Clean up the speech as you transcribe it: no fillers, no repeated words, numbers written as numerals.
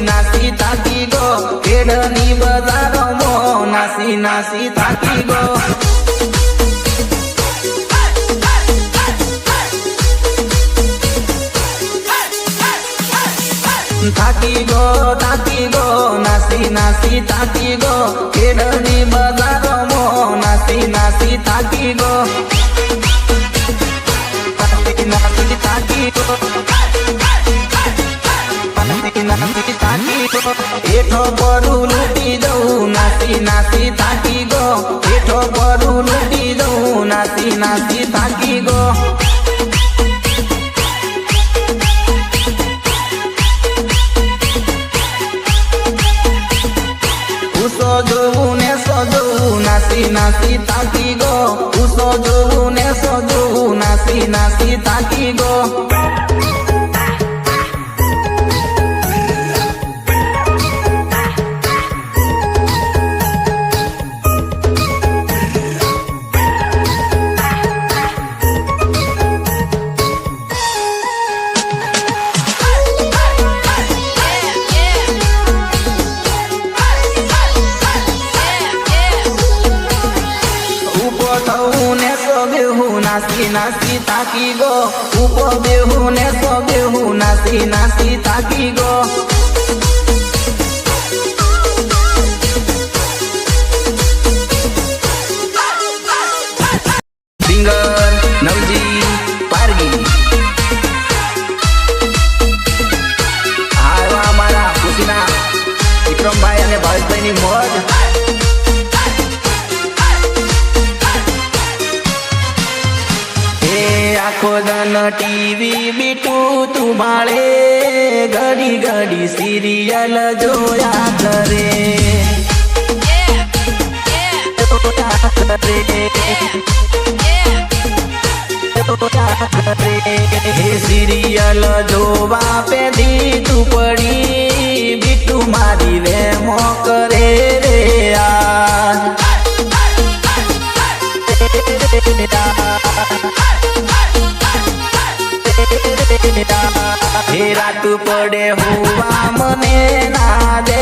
नासी थाकी गो खेड़नी बजारों नासी नासी थाकी गो थाकी गो नासी नासी थाकी गो खेड़नी बजारों नासी नासी थाकी गो नासी नासी थाकी गो नासी थाकी गो एठो परू लूटी दऊ नासी नासी थाकी गो एठो परू लूटी दऊ नासी नासी थाकी गो उसो जोऊ ने सोजू नासी नासी थाकी गो उसो जोऊ ने सोजू नासी नासी थाकी गो नासी नासी थाकी गो ऊपो बेहू ने सो बेहू नासी नासी थाकी गो सिंगर नवजी पारगी हारवा हमारा खुशीना विक्रम भाई અને ભાવેશભાઈ ની મોજ आखो दन टीवी बीटू तू भाड़े घड़ी घड़ी सीरियल जोया करे सीरियल जोवा पे दी तू पड़ी बीटू मारी रे मो करे रे यार हे रात पड़े हुआ मने ना दे